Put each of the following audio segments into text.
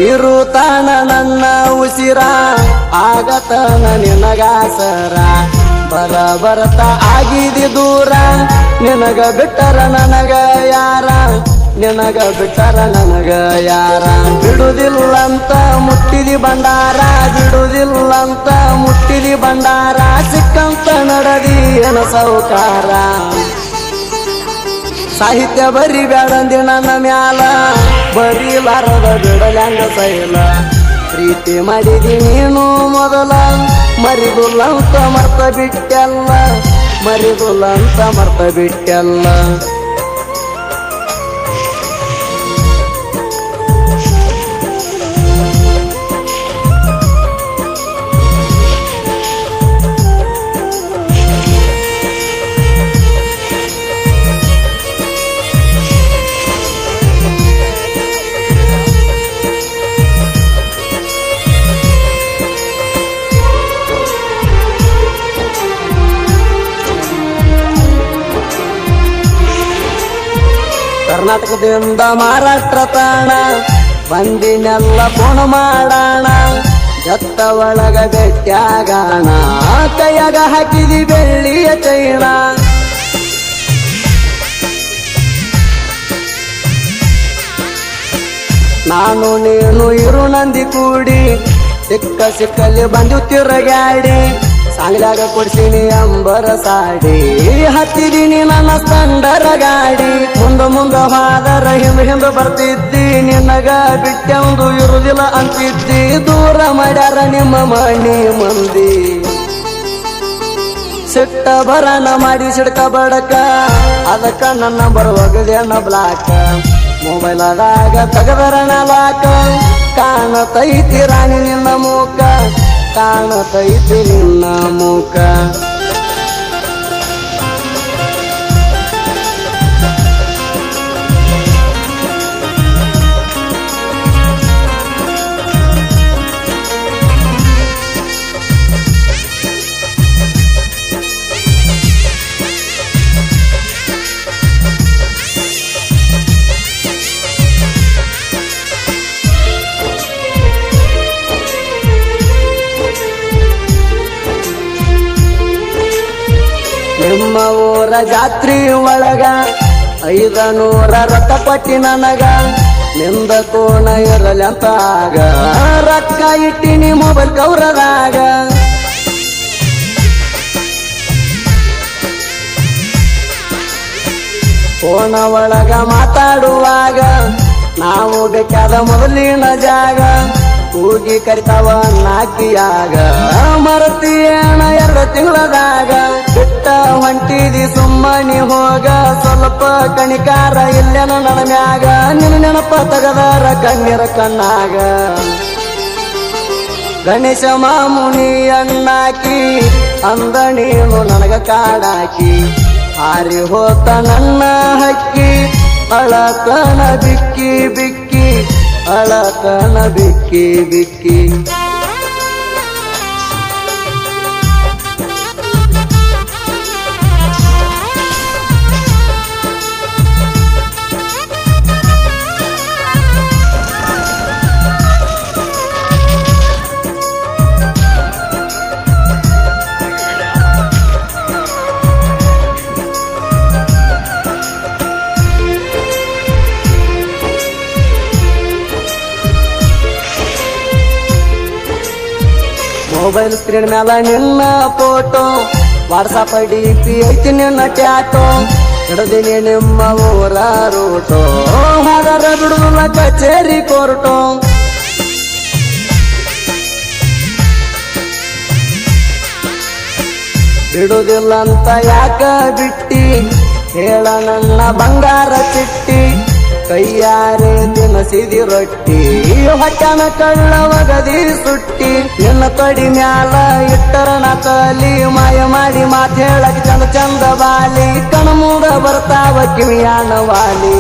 ಇರುತ್ತಾನ ನನ್ನ ಉಸಿರ ಆಗತನ ನಿನಗಾಸರ ಬರ ಬರತ ಆಗಿದೆ ದೂರ ನಿನಗ ಬಿಟ್ಟರ ನನಗ ಯಾರ ನಿನಗ ಬಿಟ್ಟರ ನನಗ ಯಾರ ಬಿಡುದಿಲ್ಲಂತ ಮುಟ್ಟಿದಿ ಬಂಡಾರ ಬಿಡುದಿಲ್ಲಂತ ಮುಟ್ಟಿದಿ ಬಂಡಾರ ಸಿಕ್ಕಂತ ನಡದಿ ಏನ ಸೌಕಾರ ಸಾಹಿತ್ಯ ಬರಿ ಬ್ಯಾಡಂದಿ ನನ್ನ ಮ್ಯಾಲ ಬರೀಲಾರದ ಬಿಡಲ್ಯಾಂಗ ಸೈಲ ಪ್ರೀತಿ ಮಾಡಿದಿ ನೀನು ಮೊದಲ ಮರಿದುಲ್ಲ ಅಂತ ಮರ್ತ ಬಿಟ್ಟೆಲ್ಲ ಮರಿದುಲ್ಲ ಅಂತ ಮರ್ತ ಬಿಟ್ಟೆಲ್ಲ ಕರ್ನಾಟಕದಿಂದ ಮಹಾರಾಷ್ಟ್ರ ತಾಣ ಬಂದಿನೆಲ್ಲ ಫೋನ್ ಮಾಡೋಣ ಜತ್ತ ಒಳಗ ಬೆಟ್ಟಾಗಾಣ ಕೈಯಾಗ ಹಾಕಿದಿ ಬೆಳ್ಳಿಯ ಚೈಣ ನಾನು ನೀನು ಇರು ನಂದಿ ಕೂಡಿ ಸಿಕ್ಕ ಸಿಕ್ಕಲ್ಲಿ ಬಂದು ತಿರುಗಾಡಿ ಸಾಂಗ್ಲಾಗ ಕೊಡ್ಸಿನಿ ಅಂಬರ ಸಾಡಿ ಹತ್ತಿದೀನಿ ನನ್ನ ಸ್ಪಂಡರ ಗಾಡಿ ಮುಂದ ಹಾದರ ಹಿಂದ ಬರ್ತಿದ್ದಿ ನಿನಗ ಬಿಟ್ಟೆಂದು ಇರುದಿಲ್ಲ ಅಂತಿದ್ದಿ ದೂರ ಮಾಡ್ಯಾರ ನಿಮ್ಮ ಮಣಿ ಮಂದಿ ಸಿಟ್ಟ ಬರನ ಮಾಡಿ ಸಿಡ್ಕ ಬಡಕ ಅದಕ್ಕ ನನ್ನ ಬರುವಾಗದೇನ ಬ್ಲಾಕ್ ಮೊಬೈಲದಾಗ ತಗದರಣ ಲಾಕ ಕಾಣತೈತಿ ರಾಣಿ ನಿನ್ನ ಮೂಕ ಕಾಣತೈತಿ ನಿನ್ನ ಮೂಕ ನಿಮ್ಮ ಊರ ಜಾತ್ರಿ ಒಳಗ 500 ರಥ ಪಟ್ಟಿ ನನಗ ನಿಂದ ಕೋಣ ಇರಲಿ ಅಂತಾಗ ರೊಕ್ಕ ಇಟ್ಟಿನಿ ಮೊಬೈಲ್ ಕೌರದಾಗ ಕೋಣ ಒಳಗ ಮಾತಾಡುವಾಗ ನಾವು ಬೇಕಾದ ಮೊದಲಿನ ಜಾಗ ಕೂಗಿ ಕರಿತಾವ ನಾಕಿಯಾಗ ಮರತಿಯೇಣ 2 ತಿಂಗಳದಾಗ ಬಿಟ್ಟ ಹೊಂಟಿದಿ ಸುಮ್ಮನಿ ಹೋಗ ಸ್ವಲ್ಪ ಕಣಿಕಾರ ಇಲ್ಲೇನ ನನ್ನ ಮ್ಯಾಗ ನಿನ್ನ ನೆನಪ ತಗದಾರ ಕಣ್ಣೀರ ಕಣ್ಣಾಗ ಗಣೇಶ ಮಾಮುನಿ ಅಣ್ಣಾಕಿ ಅಂದ ನೀನು ನನಗ ಕಾಡಾಕಿ ಹಾರಿ ಹೋತ ನನ್ನ ಹಕ್ಕಿ ಅಳತನ ಬಿಕ್ಕಿ ಬಿಕ್ಕಿ ಅಳತನ ಬಿಕ್ಕಿ ಬಿಕ್ಕಿ ಮೊಬೈಲ್ ಸ್ಕ್ರೀನ್ ಮ್ಯಾಲ ನಿನ್ನ ಫೋಟೋ ವಾಟ್ಸಪ್ DP ಐತಿ ನಿನ್ನ ಟ್ಯಾಟೋ ಹಿಡದಿನಿ ನಿಮ್ಮ ಊರ ರೂಟೋ ಹಾಗಾರ ಬಿಡುದಿಲ್ಲ ಕಚೇರಿ ಕೋರ್ಟೋ ಬಿಡುದಿಲ್ಲ ಅಂತ ಯಾಕ ಬಿಟ್ಟಿ ಹೇಳ ನನ್ನ ಬಂಗಾರ ಚಿಟ್ಟಿ ಕೈಯಾರೆ ತಿನಸಿದಿ ರೊಟ್ಟಿ ಹೊಟ್ಟನ ಕಳ್ಳವಗದಿ ಸುಟ್ಟಿ ನಿನ್ನ ತೊಡಿ ಮ್ಯಾಲ ಇಟ್ಟರ ನಕಲಿ ಮಾಯ ಮಾಡಿ ಮಾತು ಹೇಳಕ್ ಚಂದ ಚಂದ ಬಾಲಿ ಕಣ್ಮೂಡ ಬರ್ತಾವ ಕಿವಿಯಾನ ವಾಲಿ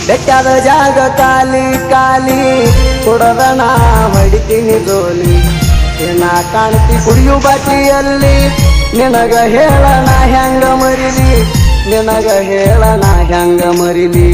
ಬೆಟ್ಟದ ಜಾಗ ಕಾಲಿ ಕಾಲಿ ಕುಡದ ನಾ ಹೊಡಿತೀನಿ ಜೋಲಿ ಏನ ಕಾಣ್ತಿ ಕುಡಿಯು ಬಾಟಿಯಲ್ಲಿ ನಿನಗ ಹೇಳನ ಹೆಂಗ ಮರಿಲಿ ನಿನಗ ಹೇಳನ ಹೆಂಗ ಮರಿಲಿ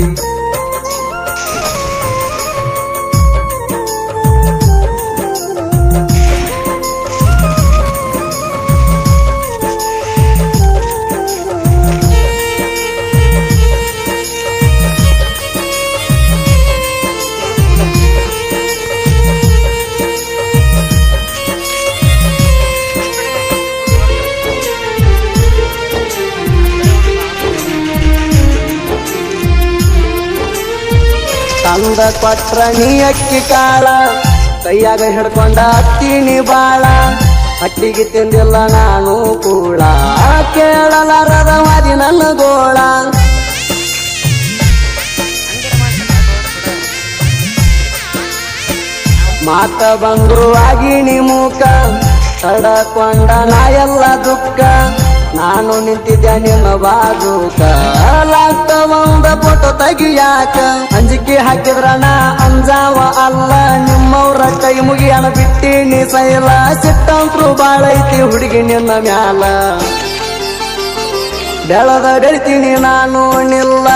ತಂದ ಕೊಟ್ರ ನೀ ಅಕ್ಕಿ ಕಾಳ ಕೈಯಾಗ ಹಿಡ್ಕೊಂಡ ಹತ್ತೀನಿ ಬಾಳ ಹಟ್ಟಿಗೆ ತಿಂದಿಲ್ಲ ನಾನು ಕೂಳ ಕೇಳಲಾರದ ಮಾದಿ ನನ್ನ ಗೋಳ ಮಾತ ಬಂದ್ರು ಆಗಿನಿ ಮೂಕ ತಡಕೊಂಡ ನಾ ಎಲ್ಲ ದುಃಖ ನಾನು ನಿಂತಿದ್ದೆ ನಿನ್ನ ಬಾಜೂಕ ಲಾಕ್ತ ಒಂದ ಫೋಟೋ ತೆಗಿಯಾಕ ಅಂಜಿಕೆ ಹಾಕಿದ್ರ ನಾ ಅಂಜಾವ ಅಲ್ಲ ನಿಮ್ಮವ್ರ ಕೈ ಮುಗಿಯಣ ಬಿಟ್ಟಿನಿ ಸೈಲ ಸಿಟ್ಟಂತ್ರು ಬಾಳೈತಿ ಹುಡುಗಿ ನಿನ್ನ ಮ್ಯಾಲ ಬೆಳದ ಬೆಳಿತೀನಿ ನಾನು ನಿಲ್ಲ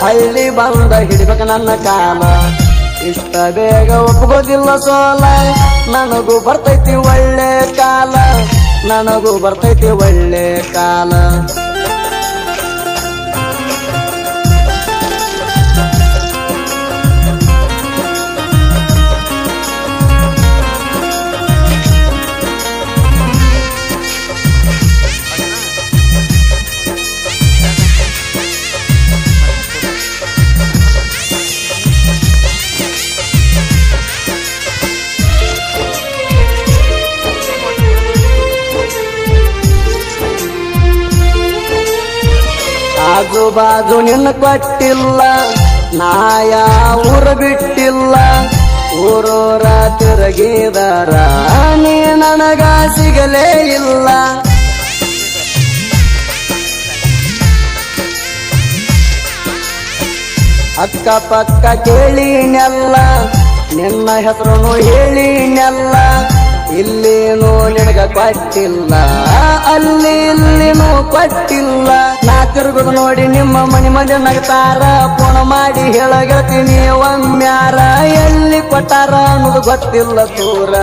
ಹಳ್ಳಿ ಬಂದ ಹಿಡಿಬೇಕ ನನ್ನ ಕಾಲ ಇಷ್ಟ ಬೇಗ ಒಪ್ಕೋದಿಲ್ಲ ಸೋಲ ನನಗೂ ಬರ್ತೈತಿ ಒಳ್ಳೆ ಕಾಲ ನನಗೂ ಬರ್ತೈತಿ ಒಳ್ಳೆ ಕಾಲ ಆಜು ಬಾಜು ನಿನ್ನ ಕೊಟ್ಟಿಲ್ಲ ನಾಯ ಊರ ಬಿಟ್ಟಿಲ್ಲ ಊರೂರ ತಿರುಗಿದರ ನೀ ನನಗ ಸಿಗಲೇ ಇಲ್ಲ ಅಕ್ಕ ಪಕ್ಕ ಕೇಳಿನೆಲ್ಲ ನಿನ್ನ ಹೆಸರು ಹೇಳಿನೆಲ್ಲ ಇಲ್ಲೇನು ನಿನಗ ಕೊಟ್ಟಿಲ್ಲ ಅಲ್ಲಿ ಇಲ್ಲಿನೂ ಕೊಟ್ಟಿಲ್ಲ ನಾ ತಿರುಗುದು ನೋಡಿ ನಿಮ್ಮ ಮನೆ ಮನೆ ನಗ್ತಾರ ಫೋನ್ ಮಾಡಿ ಹೇಳಗತೀನಿ ಒಮ್ಮ್ಯಾರ ಎಲ್ಲಿ ಕೊಟ್ಟಾರ ಅನ್ನೋದು ಗೊತ್ತಿಲ್ಲ ದೂರ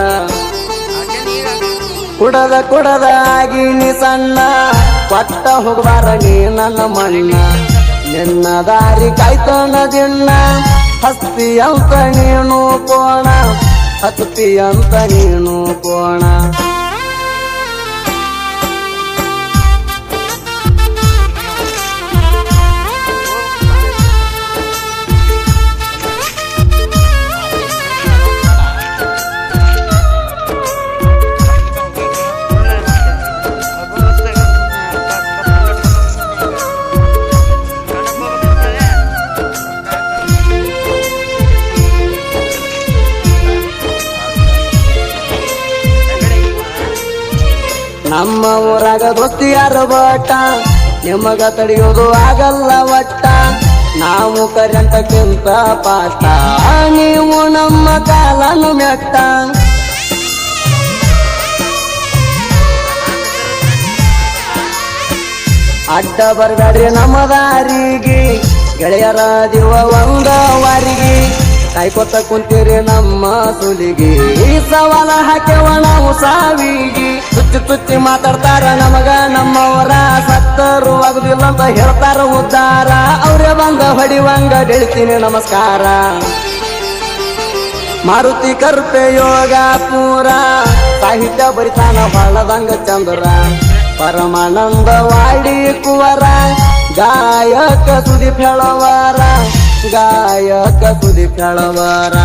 ಕುಡದ ಆಗಿನಿ ಸಣ್ಣ ಕೊಟ್ಟ ಹೋಗಬಾರ ನೀ ನನ್ನ ಮಣ್ಣ ನಿನ್ನ ದಾರಿ ಕಾಯ್ತನ ದಿನ ಹಸ್ತಿ ಅಂತ ನೀನು ಕೋಣ ಹತ್ತಿ ಅಂತ ನೀನು ಕೋಣ ನಮ್ಮ ಊರಾಗ ದೋಸ್ತಿಯಾರ ಬಟ್ಟ ನಿಮಗ ತಡೆಯೋದು ಆಗಲ್ಲ ಒಟ್ಟ ನಾವು ಕರೆಂಟಕ್ಕಿಂತ ಪಾಠ ನೀವು ನಮ್ಮ ಕಾಲನು ಮೆಟ್ಟ ಅಡ್ಡ ಬರ್ಬೇಡ್ರಿ ನಮ್ಮ ದಾರಿಗೆ ಗೆಳೆಯರ ದಿವ ಒಂದ ವಾರಿಗೆ ಕಾಯ್ಕೊತ ಕುಂತೀರಿ ನಮ್ಮ ಸುಲಿಗಿ ಸವಾಲ ಹಾಕ್ಯವ ನಾವು ಸಾವಿಗಿ ತುಚ್ಚಿ ಮಾತಾಡ್ತಾರ ನಮಗ ನಮ್ಮವರ ಸತ್ತರು ಆಗುದಿಲ್ಲ ಅಂತ ಹೇಳ್ತಾರ ಉದ್ದಾರ ಅವ್ರೇ ಬಂದ ಹೊಡಿವಂಗ ಬೆಳಿತೀನಿ ನಮಸ್ಕಾರ ಮಾರುತಿ ಕರ್ಪೆ ಯೋಗ ಪೂರ ಸಾಹಿತ್ಯ ಬರಿತಾನ ಹೊಳದಂಗ ಚಂದ್ರ ಪರಮಾನಂದ ವಾಡಿ ಕುವರ ಗಾಯಕ ಸುದೀಪ್ ಹೇಳವಾರ ಗಾಯಕ ಸುದೀಪ್ ಹೇಳವಾರ